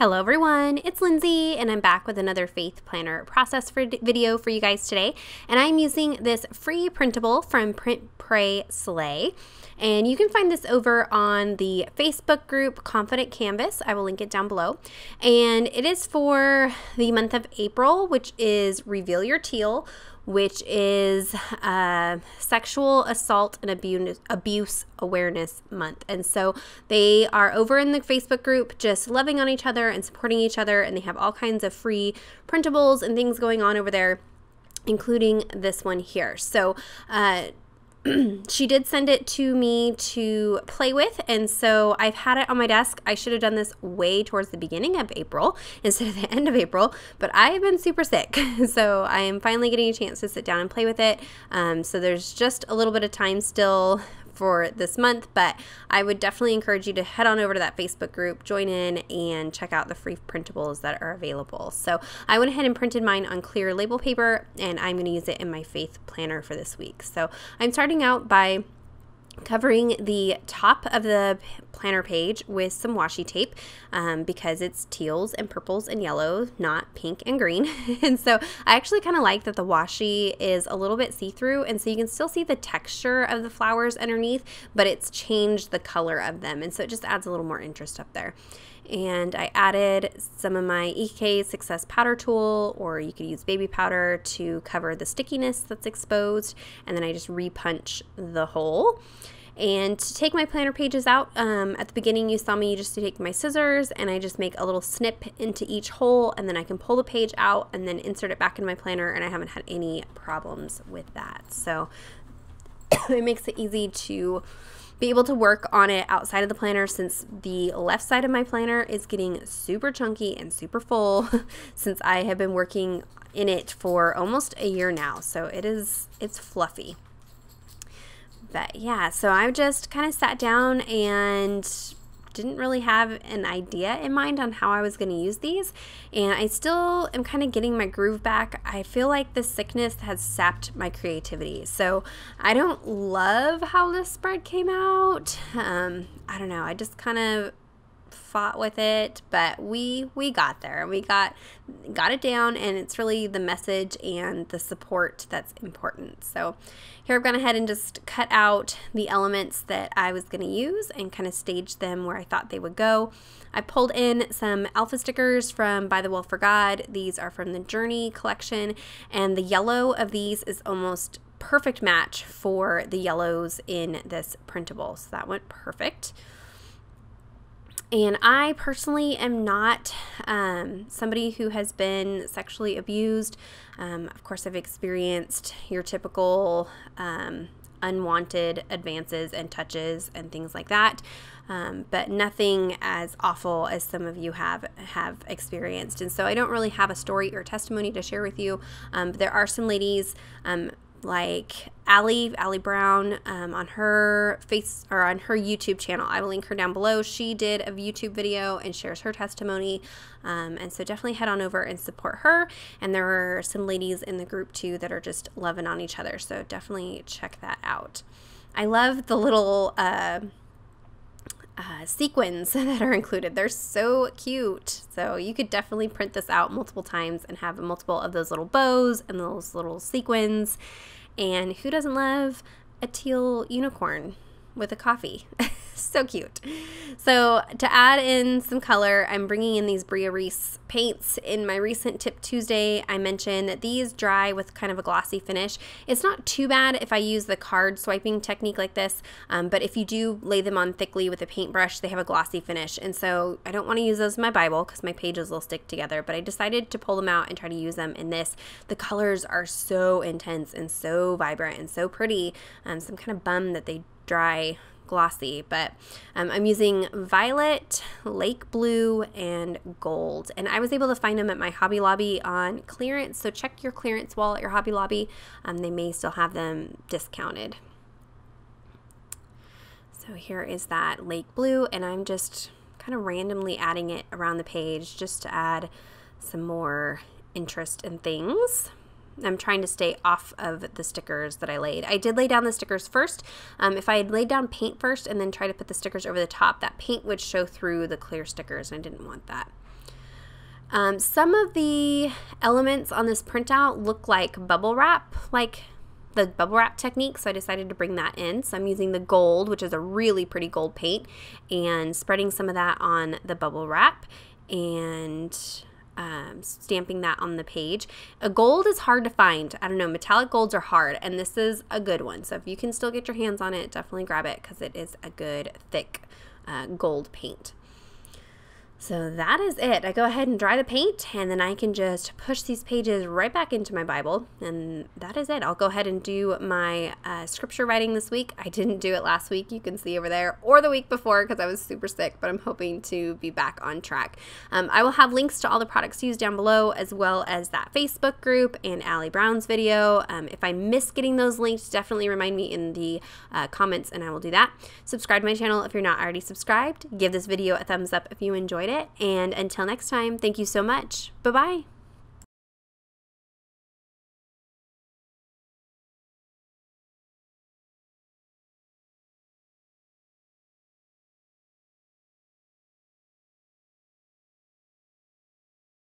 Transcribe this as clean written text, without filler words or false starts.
Hello everyone, it's Lindsay and I'm back with another faith planner process video for you guys today. And I'm using this free printable from Print, Pray, Slay. And you can find this over on the Facebook group Confident Canvas. I will link it down below. And it is for the month of April, which is Reveal Your Teal, which is Sexual Assault and Abuse Awareness Month. And so they are over in the Facebook group just loving on each other and supporting each other, and they have all kinds of free printables and things going on over there, including this one here. So she did send it to me to play with, and so I've had it on my desk. I should have done this way towards the beginning of April instead of the end of April, but I have been super sick, so I am finally getting a chance to sit down and play with it. So there's just a little bit of time still for this month, but I would definitely encourage you to head on over to that Facebook group, join in, and check out the free printables that are available. So I went ahead and printed mine on clear label paper, and I'm going to use it in my faith planner for this week. So I'm starting out by covering the top of the planner page with some washi tape because it's teals and purples and yellows, not pink and green. And so I actually kind of like that the washi is a little bit see-through, and so you can still see the texture of the flowers underneath, but it's changed the color of them, and so it just adds a little more interest up there. And I added some of my EK Success powder tool, or you could use baby powder to cover the stickiness that's exposed, and then I just repunch the hole. And to take my planner pages out, at the beginning you saw me just to take my scissors and I just make a little snip into each hole, and then I can pull the page out and then insert it back in my planner, and I haven't had any problems with that. So it makes it easy to be able to work on it outside of the planner, since the left side of my planner is getting super chunky and super full since I have been working in it for almost a year now. So it's fluffy. But yeah, so I just kind of sat down and didn't really have an idea in mind on how I was going to use these, and I still am kind of getting my groove back. I feel like the sickness has sapped my creativity, so I don't love how this spread came out. I don't know, I just kind of fought with it, but we got there. We got it down, and it's really the message and the support that's important. So here I've gone ahead and just cut out the elements that I was going to use and kind of staged them where I thought they would go. I pulled in some alpha stickers from By the Will for God. These are from the Journey collection, and the yellow of these is almost perfect match for the yellows in this printable, so that went perfect. And I personally am not somebody who has been sexually abused. Of course, I've experienced your typical unwanted advances and touches and things like that, but nothing as awful as some of you have experienced. And so I don't really have a story or testimony to share with you. But there are some ladies like Allie Brown on her YouTube channel. I will link her down below. She did a YouTube video and shares her testimony, and so definitely head on over and support her. And there are some ladies in the group too that are just loving on each other, so definitely check that out. I love the little sequins that are included. They're so cute. So you could definitely print this out multiple times and have multiple of those little bows and those little sequins. And who doesn't love a teal unicorn with a coffee? So cute. So to add in some color, I'm bringing in these Bria Reese paints. In my recent Tip Tuesday, I mentioned that these dry with kind of a glossy finish. It's not too bad if I use the card swiping technique like this, but if you do lay them on thickly with a paintbrush, they have a glossy finish. And so I don't want to use those in my Bible because my pages will stick together, but I decided to pull them out and try to use them in this. The colors are so intense and so vibrant and so pretty, so I'm kind of bummed that they dry glossy, but I'm using violet, lake blue, and gold, and I was able to find them at my Hobby Lobby on clearance, so check your clearance wall at your Hobby Lobby. They may still have them discounted. So here is that lake blue, and I'm just kind of randomly adding it around the page just to add some more interest in things. I'm trying to stay off of the stickers that I laid. I did lay down the stickers first. If I had laid down paint first and then try to put the stickers over the top, that paint would show through the clear stickers, and I didn't want that. Some of the elements on this printout look like bubble wrap, like the bubble wrap technique, so I decided to bring that in. So I'm using the gold, which is a really pretty gold paint, and spreading some of that on the bubble wrap and stamping that on the page. A gold is hard to find. I don't know, metallic golds are hard, and this is a good one. So if you can still get your hands on it, definitely grab it because it is a good thick gold paint. So that is it. I go ahead and dry the paint, and then I can just push these pages right back into my Bible, and that is it. I'll go ahead and do my scripture writing this week. I didn't do it last week, you can see over there, or the week before because I was super sick, but I'm hoping to be back on track. I will have links to all the products used down below, as well as that Facebook group and Allie Brown's video. If I miss getting those links, definitely remind me in the comments, and I will do that. Subscribe to my channel if you're not already subscribed. Give this video a thumbs up if you enjoyed it. And until next time, thank you so much. Bye-bye.